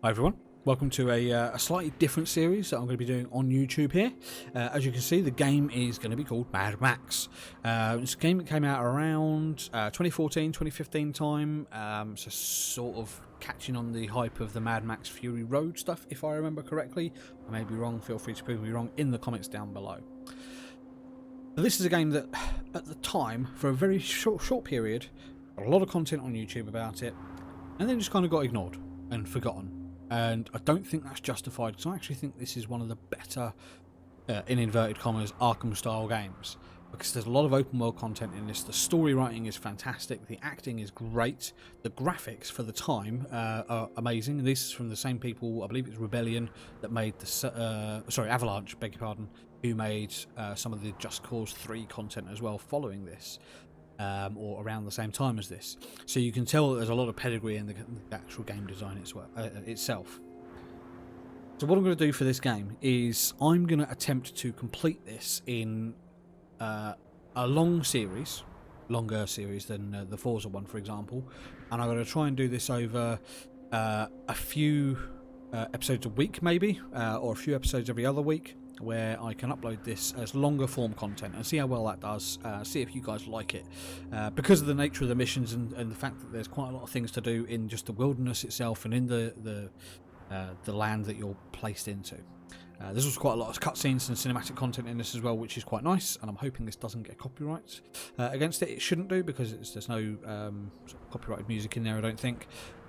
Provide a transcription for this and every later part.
Hi everyone, welcome to a slightly different series that I'm going to be doing on YouTube here. As you can see, the game is going to be called Mad Max. It's a game that came out around 2014, 2015 time, so sort of catching on the hype of the Mad Max Fury Road stuff, if I remember correctly. I may be wrong, feel free to prove me wrong in the comments down below. Now, this is a game that, at the time, for a very short period, got a lot of content on YouTube about it, and then just kind of got ignored and forgotten. And I don't think that's justified, because I actually think this is one of the better, in inverted commas, Arkham-style games. Because there's a lot of open-world content in this. The story writing is fantastic. The acting is great. The graphics for the time are amazing. And this is from the same people, I believe it's Rebellion, that made the... Avalanche, beg your pardon, who made some of the Just Cause 3 content as well following this. Or around the same time as this. So you can tell that there's a lot of pedigree in the actual game design itself. So what I'm going to do for this game is I'm going to attempt to complete this in a longer series than the Forza one, for example. And I'm going to try and do this over a few episodes a week, maybe, or a few episodes every other week, where I can upload this as longer form content and see how well that does, see if you guys like it. Because of the nature of the missions and the fact that there's quite a lot of things to do in just the wilderness itself and in the land that you're placed into. There's also quite a lot of cutscenes and cinematic content in this as well, which is quite nice, and I'm hoping this doesn't get copyright against it. It shouldn't do, because there's no sort of copyrighted music in there, I don't think.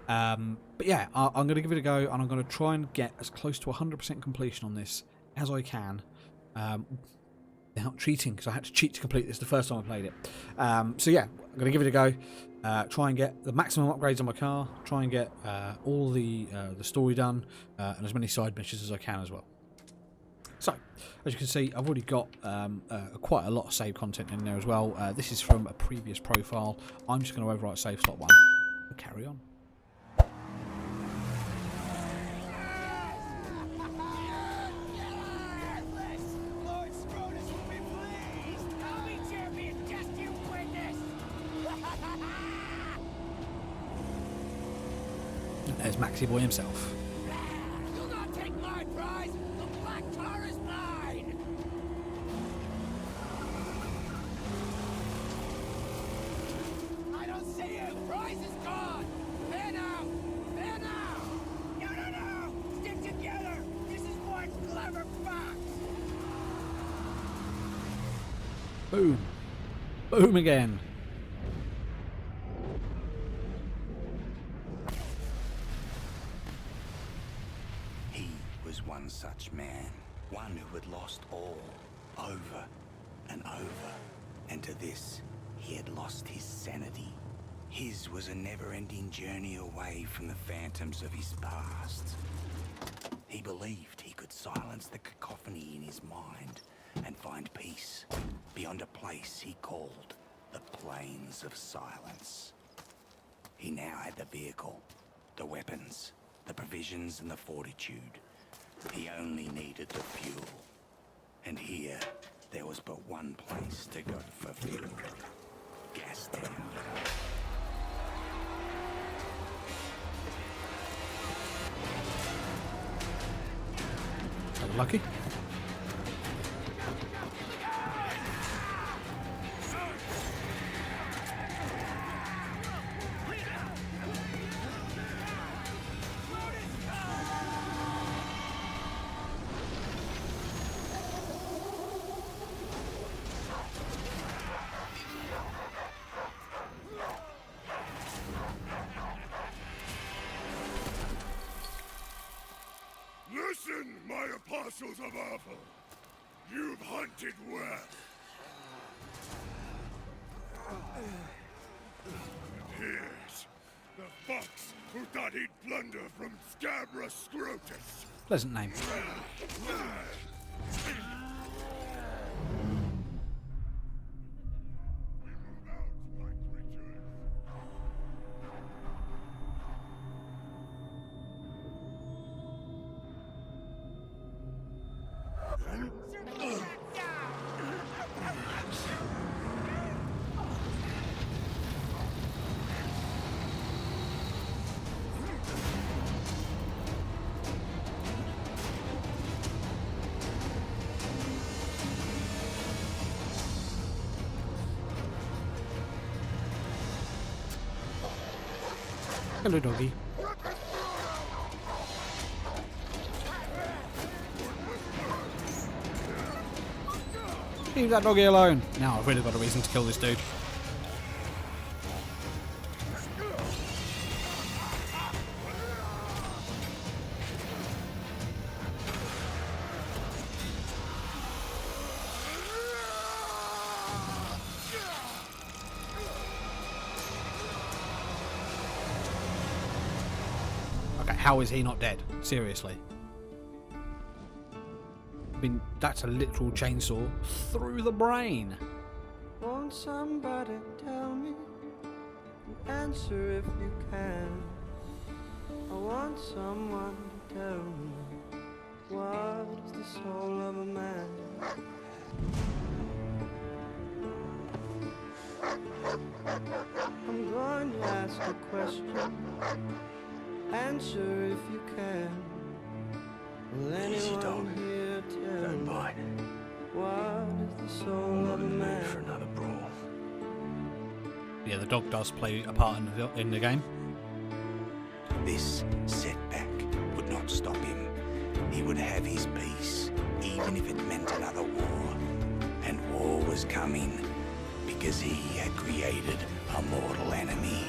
But yeah, I'm going to give it a go, and I'm going to try and get as close to 100% completion on this as I can. They're not cheating, because I had to cheat to complete this the first time I played it. So yeah, I'm going to give it a go. Try and get the maximum upgrades on my car. Try and get all the story done, and as many side missions as I can as well. So, as you can see, I've already got quite a lot of save content in there as well. This is from a previous profile. I'm just going to overwrite save slot 1 and carry on. There's Maxi Boy himself. You'll not take my prize! The black car is mine! I don't see you! Prize is gone! There now! There now! No! Stick together! This is one clever fox! Boom. Boom again. One such man, one who had lost all, over and over, and to this he had lost his sanity. His was a never-ending journey away from the phantoms of his past. He believed he could silence the cacophony in his mind and find peace beyond a place he called the Plains of Silence. He now had the vehicle, the weapons, the provisions and the fortitude. He only needed the fuel. And here, there was but one place to go for fuel. Gastown. Lucky. Listen, my apostles of Awful. You've hunted well. And here's the fox who thought he'd plunder from Scabra Scrotus. Pleasant name. Hello, doggy. Leave that doggy alone. Now I've really got a reason to kill this dude. Okay, how is he not dead? Seriously. I mean, that's a literal chainsaw through the brain. Won't somebody tell me? Answer if you can. I want someone to tell me what is the soul of a man. I'm going to ask a question. Answer if you can. Will anyone here tell Don't me bite. what is the soul I'm not of a in the mood for man? another brawl. Yeah, the dog does play a part in the game. This setback would not stop him. He would have his peace, even if it meant another war. And war was coming, because he had created a mortal enemy.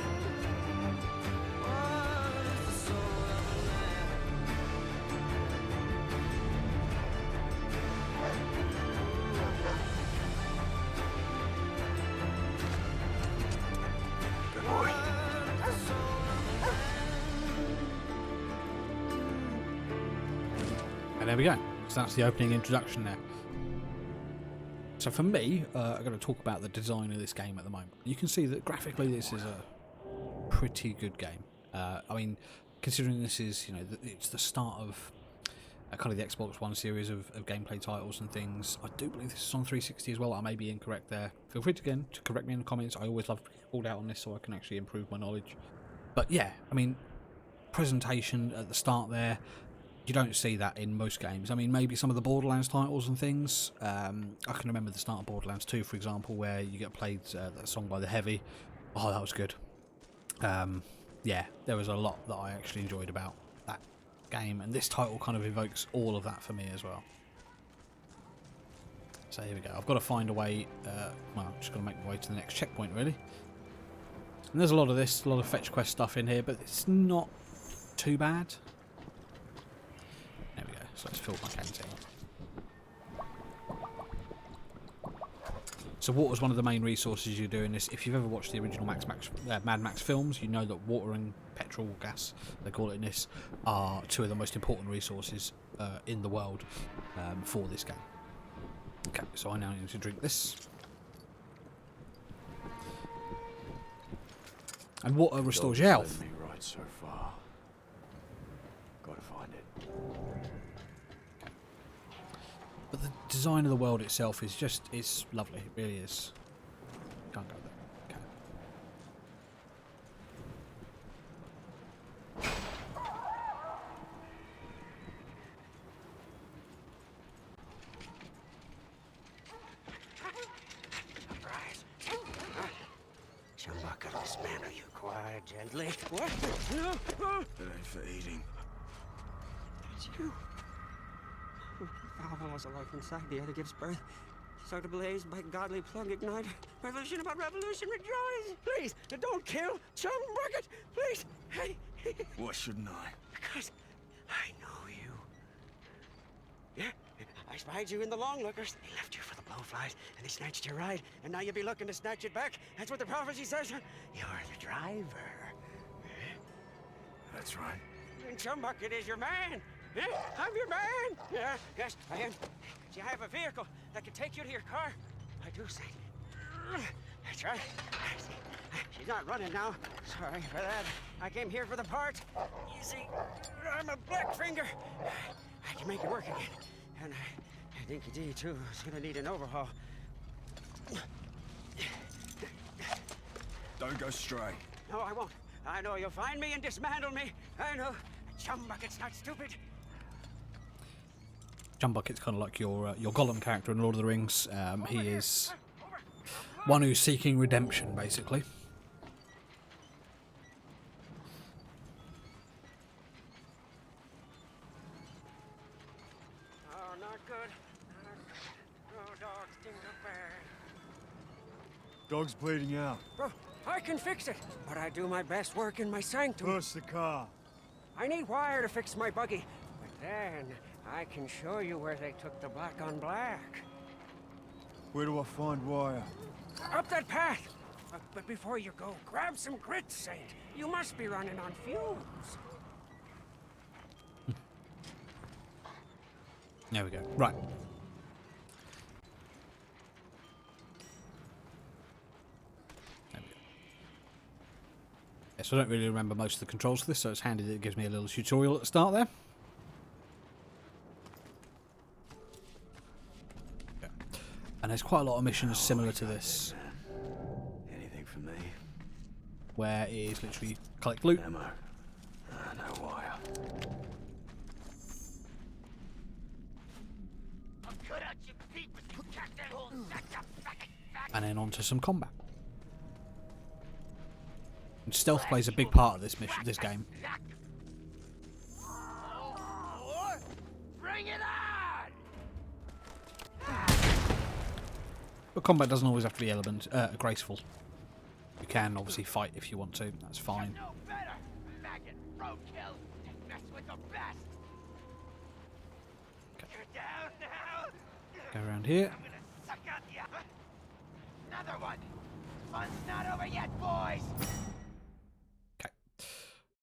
Good boy. And there we go. So that's the opening introduction there. So for me, I'm going to talk about the design of this game at the moment. You can see that graphically this is a pretty good game. I mean, considering this is, you know, it's the start of kind of the Xbox One series of gameplay titles and things. I do believe this is on 360 as well. I may be incorrect there. Feel free to correct me in the comments. I always love to be called out on this so I can actually improve my knowledge. But yeah, I mean, presentation at the start there, you don't see that in most games. I mean, maybe some of the Borderlands titles and things. I can remember the start of Borderlands 2, for example, where you get played that song by The Heavy. Oh, that was good. Yeah, there was a lot that I actually enjoyed about that game, and this title kind of evokes all of that for me as well. So here we go. I've got to find a way. Well, I'm just going to make my way to the next checkpoint, really. And there's a lot of this, a lot of fetch quest stuff in here, but it's not too bad. There we go. So let's fill my canteen. So water is one of the main resources you do in this. If you've ever watched the original Mad Max films, you know that water and petrol gas, they call it in this, are two of the most important resources in the world for this game. Okay, so I now need to drink this. And water restores your health. Me right so far. Gotta find it. But the design of the world itself is just, it's lovely. It really is. Can't go there. Okay. Surprise. Chumbucket, dismantle you quiet, gently. What? It ain't for eating. It's you. Foul was alive inside, the other gives birth. Start ablaze by godly plug ignite. Revolution about revolution, rejoice! Please, don't kill Chumbucket! Please! Hey! Why shouldn't I? Because I know you. Yeah, I spied you in the long lookers. They left you for the blowflies, and they snatched your ride, and now you'll be looking to snatch it back. That's what the prophecy says. You're the driver. That's right. And Chumbucket is your man. Yeah, I'm your man. Yeah, yes, I am. See, I have a vehicle that can take you to your car. I do say. That's right. See, she's not running now. Sorry for that. I came here for the parts. You see, I'm a black finger. I can make it work again. And I think you D, too, is gonna need an overhaul. Don't go stray. No, I won't. I know you'll find me and dismantle me. I know. Chumbucket's not stupid. Chumbucket's kind of like your Gollum character in Lord of the Rings. He is one who's seeking redemption, basically. good. Oh, dogs sting up bad. Dog's bleeding out. Oh, I can fix it, but I do my best work in my sanctum. Push the car. I need wire to fix my buggy, but then I can show you where they took the black on black. Where do I find wire? Up that path. But before you go, grab some grits, Saint. You must be running on fumes. There we go. Right. There we go. Yeah, so I don't really remember most of the controls for this, so it's handy that it gives me a little tutorial at the start there. Yeah. And there's quite a lot of missions similar to this, Anything for me? where it is literally collect loot. Ammo. No wire. And then on to some combat. And stealth plays a big part of this mission, this game. Bring it on! But combat doesn't always have to be graceful. You can obviously fight if you want to, that's fine. No better! Maggot, roadkill, and mess with the best! Okay. You're down now! Go around here. I'm gonna suck out the... Another one! Fun's not over yet, boys! Okay.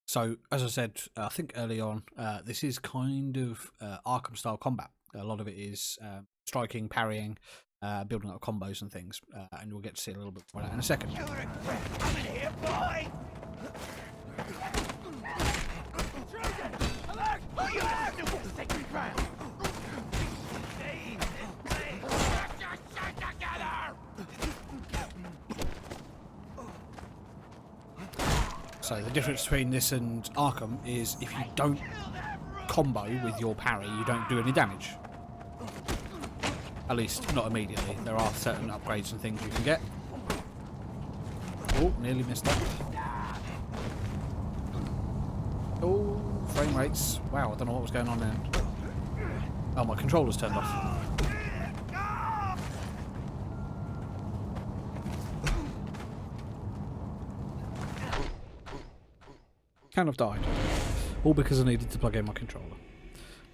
So, as I said, I think early on, this is kind of Arkham-style combat. A lot of it is striking, parrying, building up combos and things, and we'll get to see a little bit more of that in a second. You regret coming here, boy! Trojan! Alert! You have to sacred ground! Stay in this place! Get your shit together! So the difference between this and Arkham is if you don't combo with your parry, you don't do any damage. At least, not immediately. There are certain upgrades and things you can get. Oh, nearly missed that. Oh, frame rates. Wow, I don't know what was going on then. Oh, my controller's turned off. Kind of died. All because I needed to plug in my controller.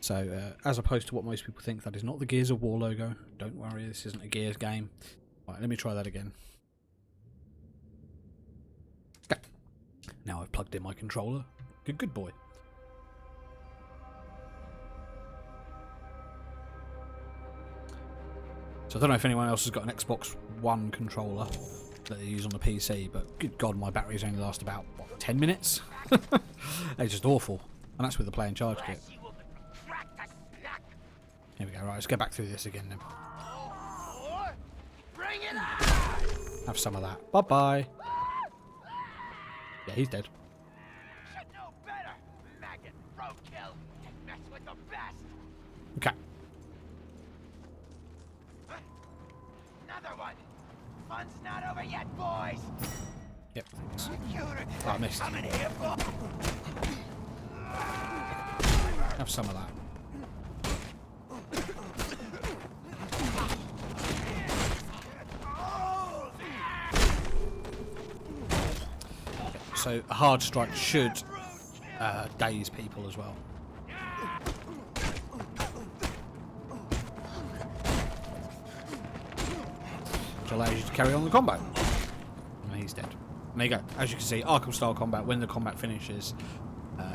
So, as opposed to what most people think, that is not the Gears of War logo. Don't worry, this isn't a Gears game. Right, let me try that again. Okay. Now I've plugged in my controller. Good boy. So I don't know if anyone else has got an Xbox One controller that they use on the PC, but good God, my batteries only last about, what, 10 minutes? They're just awful. And that's with the play and charge kit. Here we go, right, let's go back through this again then. Bring it on! Have some of that. Bye-bye. Yeah, he's dead. Should know better! Maggot, roadkill, and mess with the best! Okay. Another one! Fun's not over yet, boys! Yep, thanks. You Oh, I missed. coming here, boy! Have some of that. So a hard strike should daze people as well. Which allows you to carry on the combat. And he's dead. And there you go. As you can see, Arkham style combat, when the combat finishes,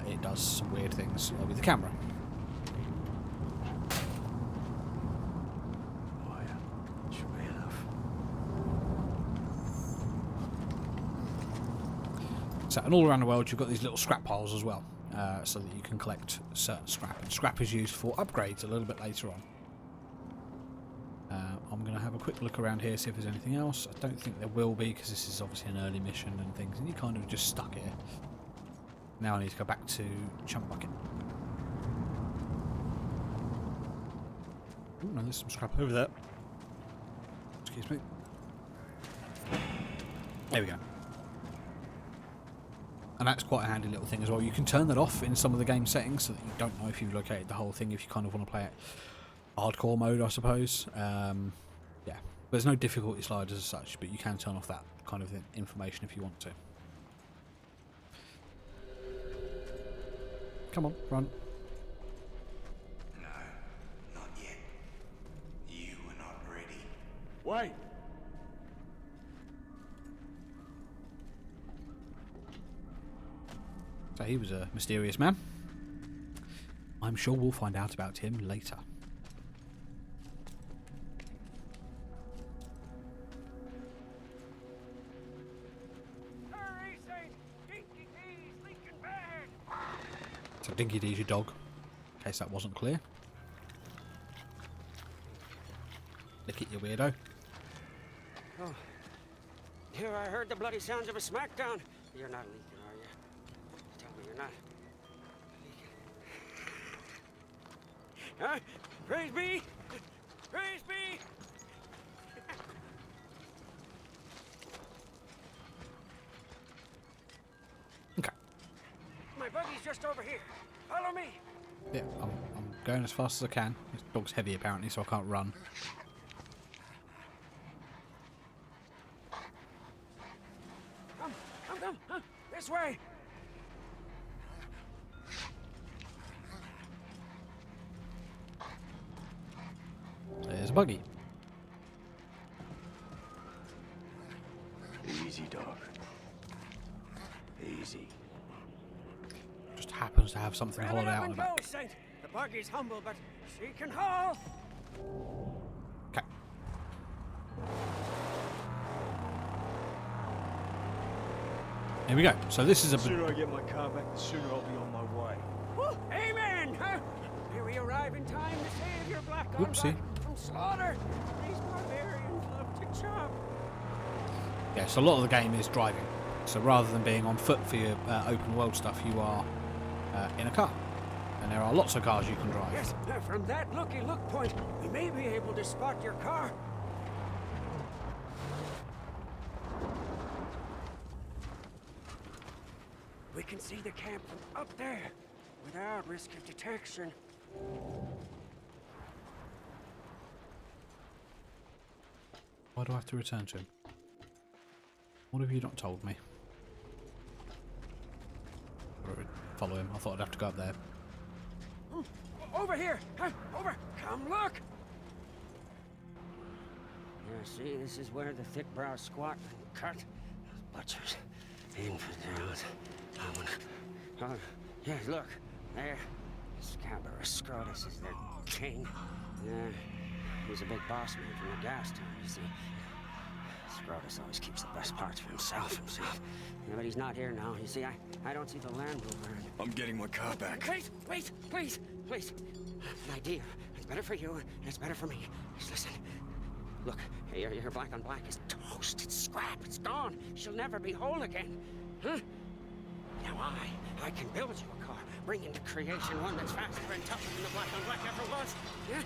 it does some weird things with the camera. Should be enough. So, and all around the world, you've got these little scrap piles as well, so that you can collect certain scrap. And scrap is used for upgrades a little bit later on. I'm going to have a quick look around here, see if there's anything else. I don't think there will be, because this is obviously an early mission and things, and you're kind of just stuck here. Now I need to go back to Chumbucket. Oh no, there's some scrap over there. Excuse me. There we go. And that's quite a handy little thing as well. You can turn that off in some of the game settings so that you don't know if you've located the whole thing, if you kind of want to play it hardcore mode, I suppose. Yeah, there's no difficulty sliders as such, but you can turn off that kind of information if you want to. Come on, run. No, not yet. You were not ready. Wait! So he was a mysterious man. I'm sure we'll find out about him later. Hurry, Saint! Dinky D's leaking bad! So Dinky D's your dog, in case that wasn't clear. Lick it, you weirdo. Oh. Here I heard the bloody sounds of a smackdown. You're not leaking, are you? Tell me you're not. Huh? Praise be! Praise be! Okay. My buggy's just over here. Follow me. Yeah, I'm going as fast as I can. This dog's heavy apparently, so I can't run. Come. This way. There's a buggy. Easy, dog. Easy. Just happens to have something Grab it hollowed up out in and the back. go, Saint. The buggy's humble, but she can haul. Okay. Here we go. So this is The a... sooner I get my car back, the sooner I'll be on my way. Woo, amen! Huh? May we arrive in time to save your black on Whoopsie. black from slaughter. These barbarians love to chop. Yeah, so a lot of the game is driving. So rather than being on foot for your open world stuff, you are in a car. And there are lots of cars you can drive. Yes, from that looky look point, we may be able to spot your car. We can see the camp from up there, without risk of detection. Why do I have to return to him? What have you not told me? Follow him. I thought I'd have to go up there. Over here! Huh? Over! Come look! Yeah, see, this is where the thick brow squat and cut. Butchers. Infidels. Oh, yeah, look. There. Scabrous Scrotus is their king. Yeah, he's a big boss man from the gas town, you see. Scrotus always keeps the best parts for himself. Yeah, but he's not here now. You see, I don't see the Land Rover. I'm getting my car back. Wait, please. An idea. It's better for you, and it's better for me. Just listen. Look, your black on black is toast. It's scrap. It's gone. She'll never be whole again. Huh? Now I can build you a car. Bring into creation one that's faster and tougher than the black on black ever was. Yeah?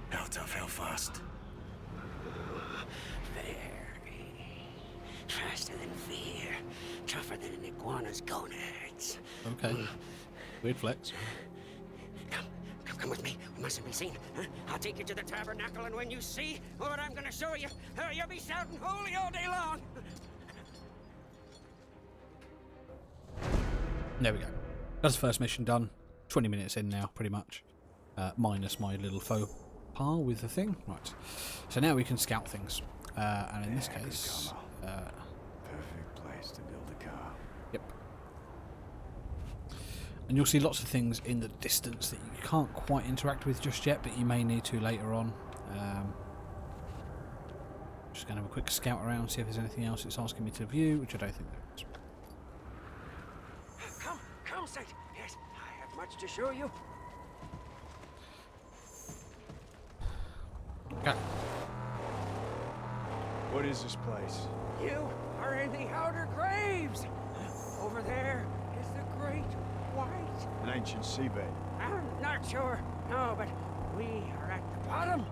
How tough, how fast? Very. Faster than fear. Tougher than an iguana's gonads. Okay. Weird flex. Come with me. We mustn't be seen. Huh? I'll take you to the tabernacle, and when you see what I'm gonna show you, you'll be shouting holy all day long. There we go. That's the first mission done. 20 minutes in now, pretty much. Minus my little faux pas with the thing. Right. So now we can scout things. And in this case... Perfect place to build a car. Yep. And you'll see lots of things in the distance that you can't quite interact with just yet, but you may need to later on. Just going to have a quick scout around, see if there's anything else it's asking me to view, which I don't think there is. Come, Saint. Yes, I have much to show you. Okay. What is this place? You are in the outer graves. Over there is the great white. An ancient seabed. I'm not sure. No, but we are at the bottom.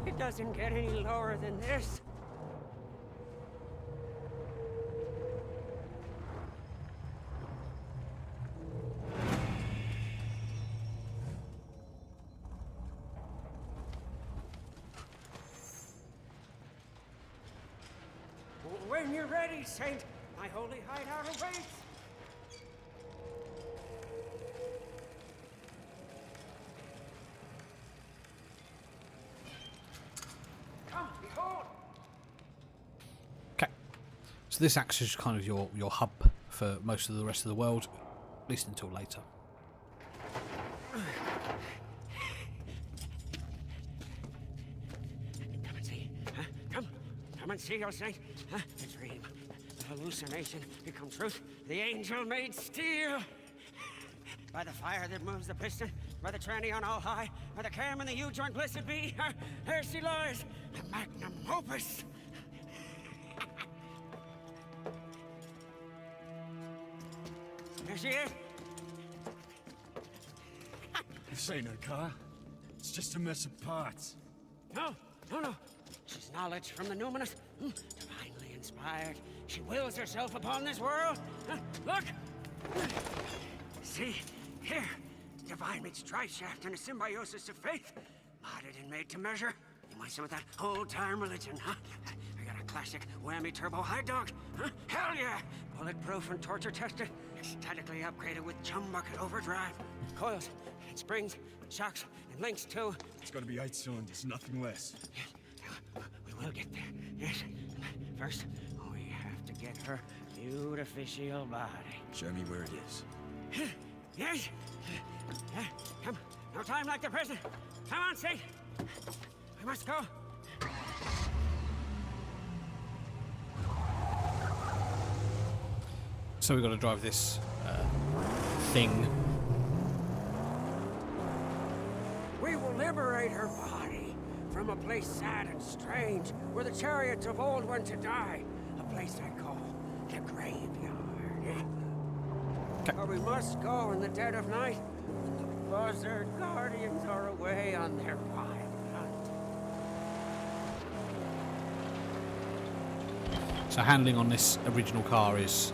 It doesn't get any lower than this. when you're ready, Saint, my holy hideout awaits. Come, behold. Okay. So this acts as kind of your hub for most of the rest of the world, at least until later. Come and see. Huh? Come and see, your saint. Huh? A dream, a hallucination become truth. The angel made steel. By the fire that moves the piston, by the tranny on all high, by the cam and the U-joint blessed be, there she lies, the magnum opus. There she is. This ain't her car. It's just a mess of parts. No. She's knowledge from the numinous, divinely inspired. She wills herself upon this world. Look! See, here, divine meets dry shaft in a symbiosis of faith. Modded and made to measure. You want some of that old-time religion, huh? I got a classic whammy turbo high dog, huh? Hell yeah! Bulletproof and torture tested. Statically upgraded with Chumbucket overdrive. Coils, and springs, shocks, and links too. It's gotta be 8 cylinders, nothing less. We will get there, yes. First, we have to get her beautificial body. Show me where it is. Yes? Come, no time like the present. Come on, Saint. We must go. So we've got to drive this thing. We will liberate her body from a place sad and strange, where the chariots of old went to die. A place I call the graveyard. But we must go in the dead of night, when the buzzard guardians are away on their wild hunt. So handling on this original car is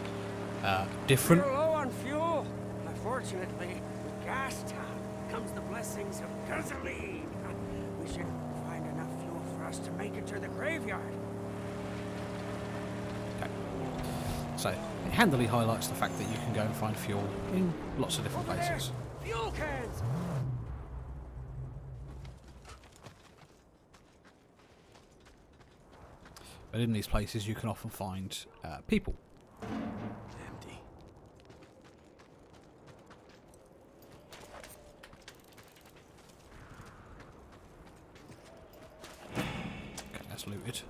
different. We're low on fuel. Unfortunately, with gas town comes the blessings of gasoline. We should find enough fuel for us to make it to the graveyard. Okay. So it handily highlights the fact that you can go and find fuel in lots of different Over places. there, fuel cans. But in these places you can often find people. Empty. Okay, that's looted.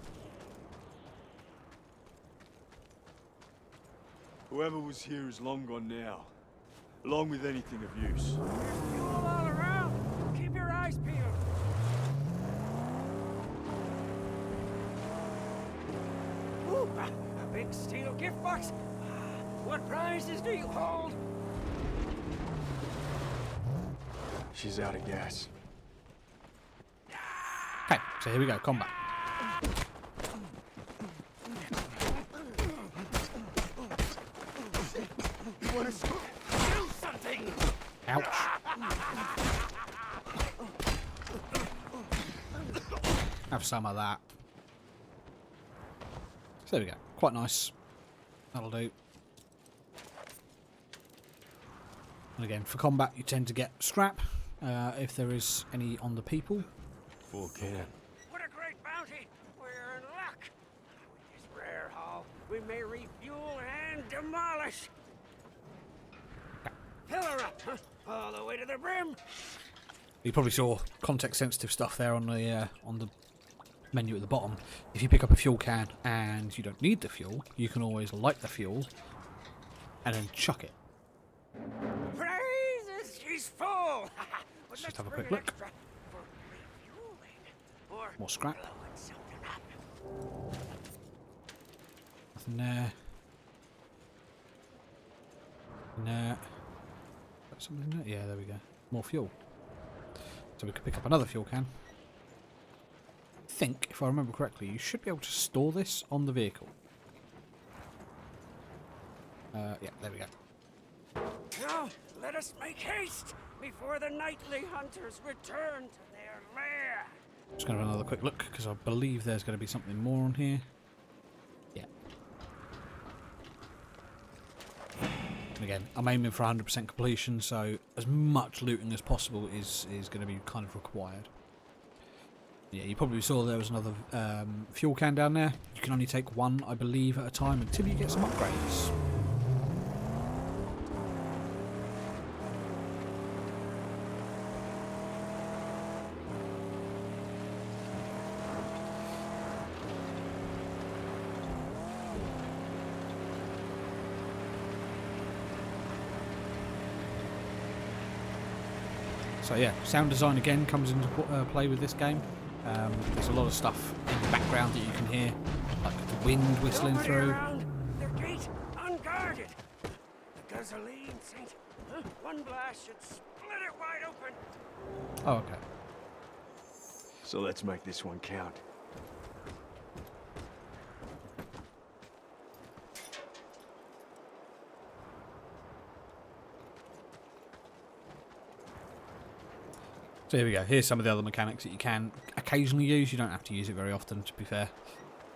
Whoever was here is long gone now, along with anything of use. There's fuel all around. Keep your eyes peeled. Ooh, a big steel gift box. What prizes do you hold? She's out of gas. Okay, so here we go, combat. Do something! Ouch. Have some of that. So there we go. Quite nice. That'll do. And again, for combat, you tend to get scrap if there is any on the people. Full can. What a great bounty! We're in luck. With this rare haul, we may refuel and demolish. Fill her up, huh? All the way to the brim. You probably saw context-sensitive stuff there on the menu at the bottom. If you pick up a fuel can and you don't need the fuel, you can always light the fuel and then chuck it. Praises, she's full. Let's just have a quick look. For refueling or More scrap. blowing something up. Nothing there. There. Got something in there? Yeah, there we go. More fuel. So we could pick up another fuel can. I think, if I remember correctly, you should be able to store this on the vehicle. Yeah, there we go. Now, let us make haste before the nightly hunters return to their lair. Just going to have another quick look, because I believe there's going to be something more on here. Yeah. And again, I'm aiming for 100% completion, so as much looting as possible is going to be kind of required. Yeah, you probably saw there was another fuel can down there. You can only take one, I believe, at a time until you get some upgrades. So yeah, sound design again comes into play with this game. There's a lot of stuff in the background that you can hear, like the wind whistling Nobody through. around. Their gate unguarded. The gasoline sink. One blast should split it wide open. Oh, okay. So let's make this one count. So here we go. Here's some of the other mechanics that you can occasionally use. You don't have to use it very often, to be fair.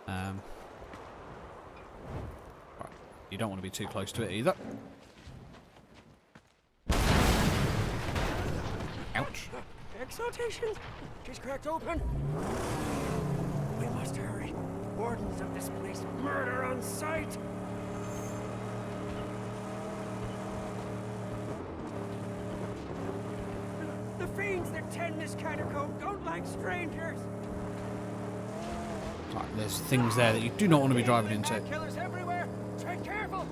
Right. You don't want to be too close to it either. Ouch. Exaltation! She's cracked open. We must hurry. Wardens of this place murder on sight. The fiends that tend this catacomb don't like strangers. Right, there's things there that you do not want to be driving into. Killers everywhere. Tread careful.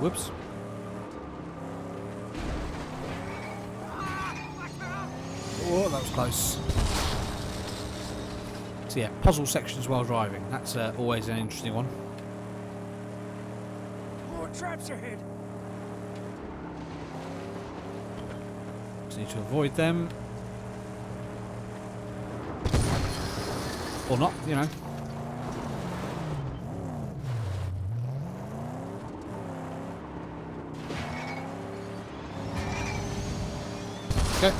Whoops. Oh, that was close. So yeah, puzzle sections while driving. That's always an interesting one. More traps ahead. Just need to avoid them. Or not, you know. Okay.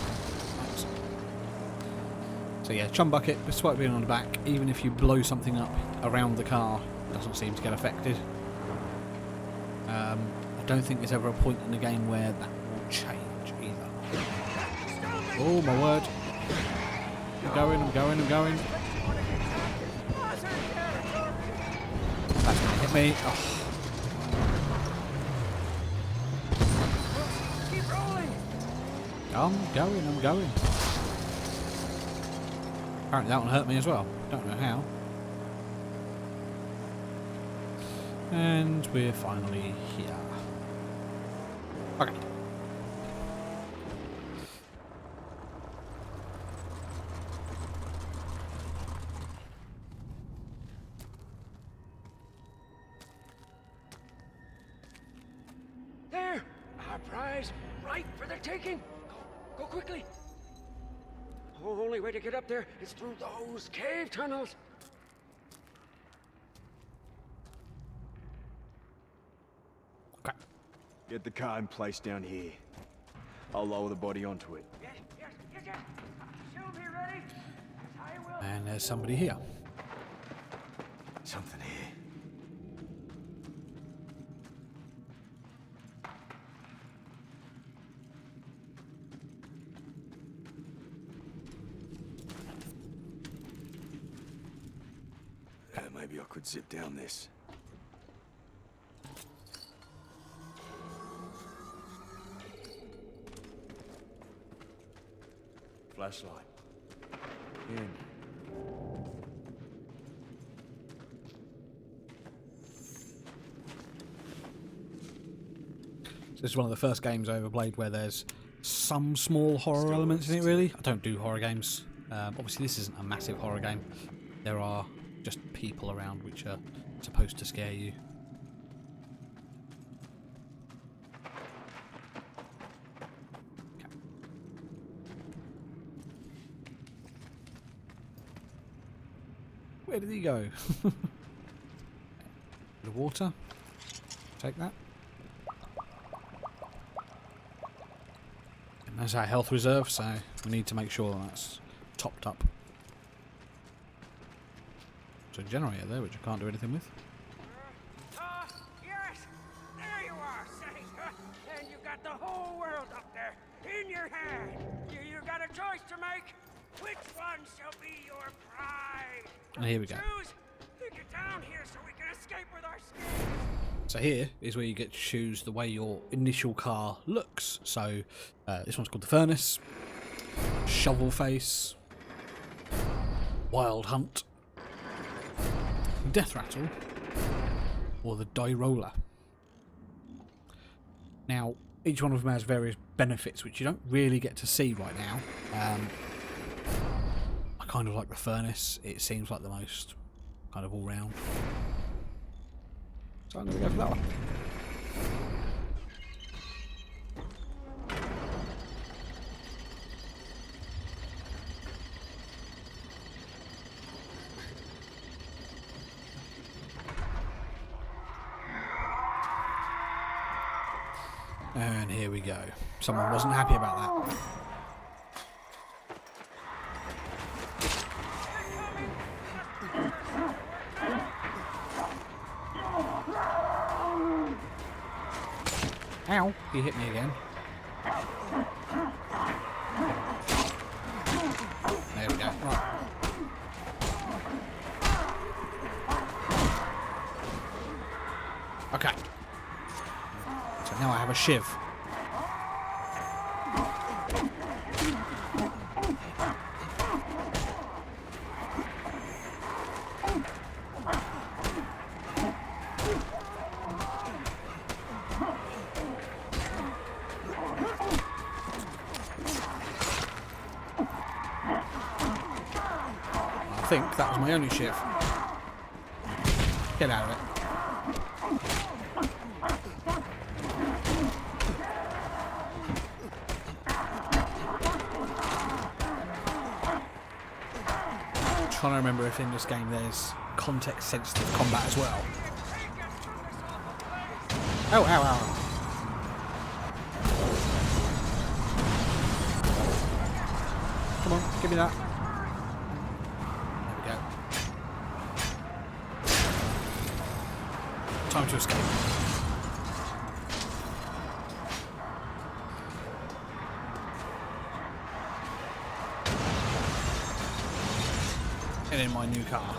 So yeah, Chumbucket, despite being on the back, even if you blow something up around the car, it doesn't seem to get affected. I don't think there's ever a point in the game where that will change either. Oh my word. I'm going. That's going to hit me. Oh. Keep rolling. I'm going. Apparently that one hurt me as well. Don't know how. And we're finally here. Okay. There! Our prize, right for the taking! Go quickly! The only way to get up there is through those cave tunnels. Okay. Get the car in place down here. I'll lower the body onto it. Yes. She'll be ready. I will. And there's somebody here. Something here. Maybe I could zip down this. Flashlight. In. This is one of the first games I ever played where there's some small horror elements in it, really. I don't do horror games. Obviously this isn't a massive horror game. There are just people around which are supposed to scare you. Okay. Where did he go? The water. Take that. And that's our health reserve, so we need to make sure that's topped up. A generator there, which I can't do anything with. Yes! There you are, Saint! got the whole world up there in your hand. You got a choice to make. Which one shall be your pride? Here we go. Choose. Get down here so we can escape with our skins. So here is where you get to choose the way your initial car looks. So this one's called the Furnace, Shovel Face, Wild Hunt, Death Rattle, or the Die Roller. Now, each one of them has various benefits which you don't really get to see right now. I kind of like the Furnace. It seems like the most kind of all round. So I'm going to go for that one. And here we go. Someone wasn't happy about that. Ow, he hit me again. There we go. Right. Okay. So now I have a shiv. I think that was my only shift. Get out of it. I'm trying to remember if in this game there's context sensitive combat as well. Oh, ow, ow. Come on, give me that. Time to escape. And in my new car.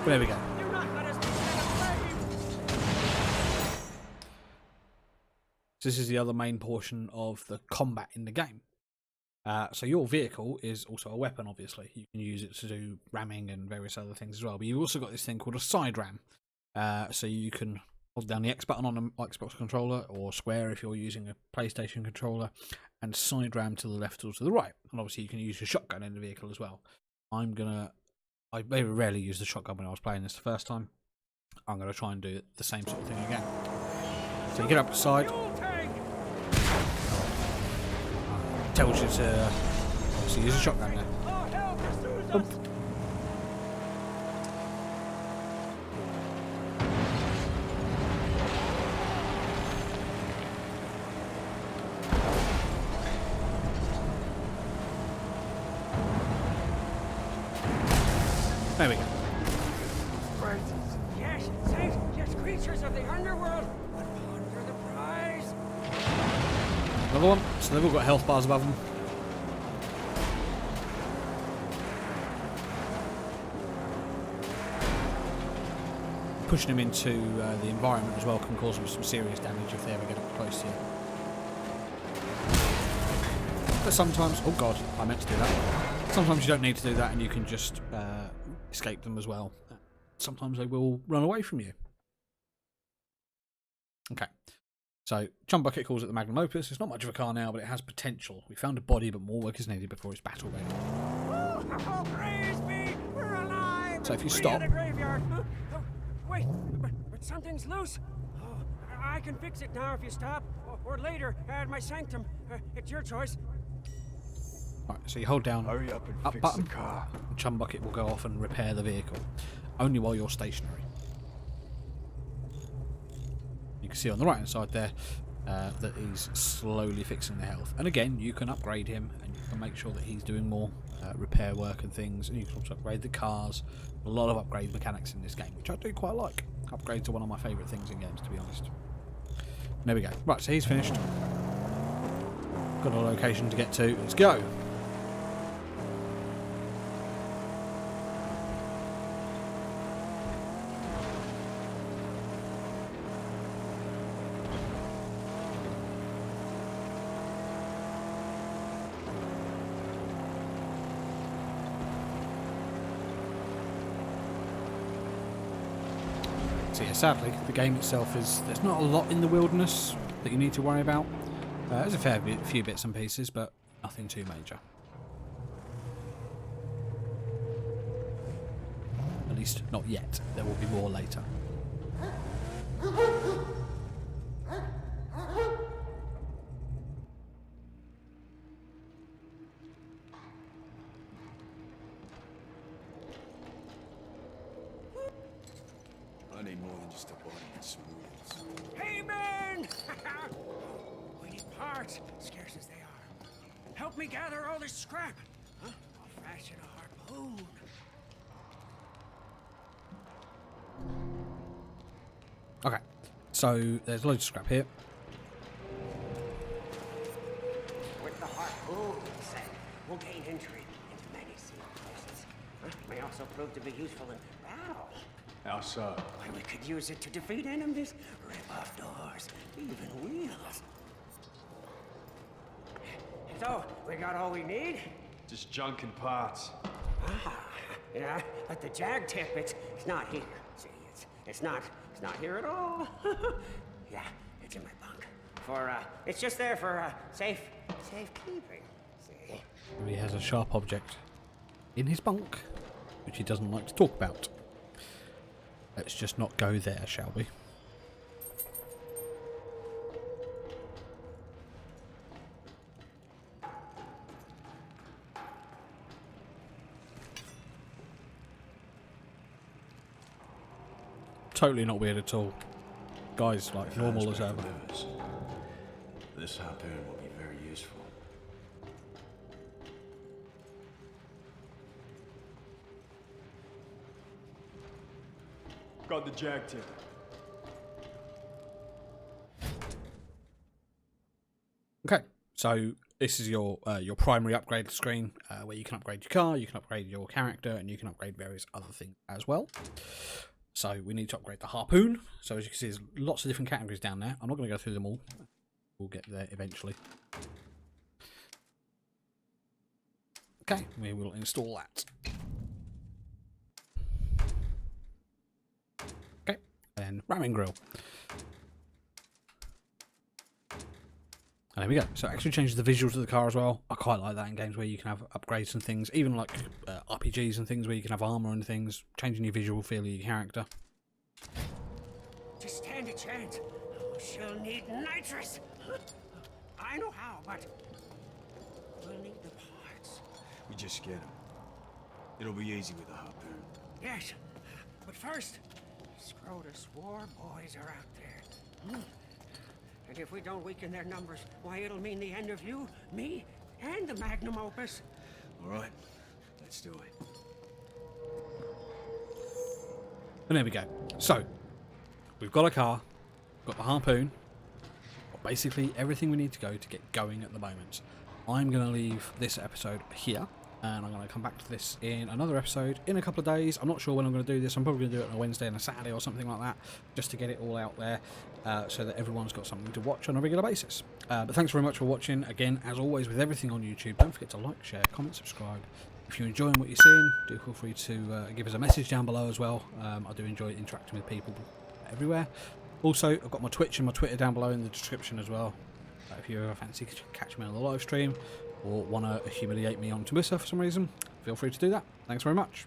But there we go. This is the other main portion of the combat in the game. So your vehicle is also a weapon, obviously. You can use it to do ramming and various other things as well. But you've also got this thing called a side ram. So you can hold down the X button on an Xbox controller, or square if you're using a PlayStation controller, and side ram to the left or to the right. And obviously you can use your shotgun in the vehicle as well. I very rarely used the shotgun when I was playing this the first time. I'm going to try and do the same sort of thing again. So you get up the side. Tells you to obviously use a shotgun there. Boom. There we go. Yes, safe, yes, creatures of the underworld, but ponder the prize. Another one. So they've all got health bars above them. Pushing them into the environment as well can cause them some serious damage if they ever get up close to you. But sometimes, oh god, I meant to do that. Sometimes you don't need to do that and you can just escape them as well. Sometimes they will run away from you. Okay. So, Chumbucket calls it the Magnum Opus. It's not much of a car now, but it has potential. We found a body, but more work is needed before it's battle ready. Oh, praise be! We're alive! So if you Free stop... of the graveyard. Oh, wait, but something's loose. Oh, I can fix it now if you stop. Or later, at my sanctum. It's your choice. Right, so you hold down Hurry up and fix button, the car. and Chumbucket will go off and repair the vehicle. Only while you're stationary. You can see on the right hand side there that he's slowly fixing the health. And again, you can upgrade him and you can make sure that he's doing more repair work and things. And you can also upgrade the cars. A lot of upgrade mechanics in this game, which I do quite like. Upgrades are one of my favourite things in games, to be honest. There we go. Right, so he's finished. Got a location to get to. Let's go. So yeah, sadly, the game itself there's not a lot in the wilderness that you need to worry about. There's a few bits and pieces, but nothing too major. At least not yet. There will be more later. I need more than just a body and some rules. Hey, man! We need parts, scarce as they are. Help me gather all this scrap. Huh? I'll fashion a harpoon. Okay, so there's loads of scrap here. With the harpoon, say, we'll gain entry into many secret places. Huh? May also prove to be useful in battle. How so? Why, we could use it to defeat enemies, rip off doors, even wheels. So, we got all we need? Just junk and parts. Yeah, but the jag tip, it's not here. See, it's not here at all. Yeah, it's in my bunk. It's just there for safekeeping. See? He has a sharp object in his bunk, which he doesn't like to talk about. Let's just not go there, shall we? Totally not weird at all. Guy's like normal as ever. This harpoon will be very useful. Got the jag tip. Okay, so this is your primary upgrade screen where you can upgrade your car, you can upgrade your character, and you can upgrade various other things as well. So we need to upgrade the harpoon. So as you can see, there's lots of different categories down there. I'm not going to go through them all. We'll get there eventually. Okay, we will install that. Okay, and ramming grill. And there we go. So it actually changes the visuals of the car as well. I quite like that in games where you can have upgrades and things, even like RPGs and things where you can have armor and things, changing your visual feel of your character. Just stand a chance. Oh, she'll need nitrous. I know how, but we'll need the parts. We just get them. It'll be easy with a harpoon. Yes, but first, Scrotus war boys are out there. And if we don't weaken their numbers, why, it'll mean the end of you, me, and the magnum opus. All right, let's do it. And there we go. So, we've got a car, got the harpoon, got basically everything we need to go to get going at the moment. I'm going to leave this episode here, and I'm going to come back to this in another episode in a couple of days. I'm not sure when I'm going to do this. I'm probably going to do it on a Wednesday and a Saturday or something like that, just to get it all out there, so that everyone's got something to watch on a regular basis. But thanks very much for watching. Again, as always with everything on YouTube, don't forget to like, share, comment, subscribe. If you're enjoying what you're seeing, do feel free to give us a message down below as well. I do enjoy interacting with people everywhere. Also, I've got my Twitch and my Twitter down below in the description as well. If you ever fancy catch me on the live stream or want to humiliate me on Twitter for some reason, feel free to do that. Thanks very much.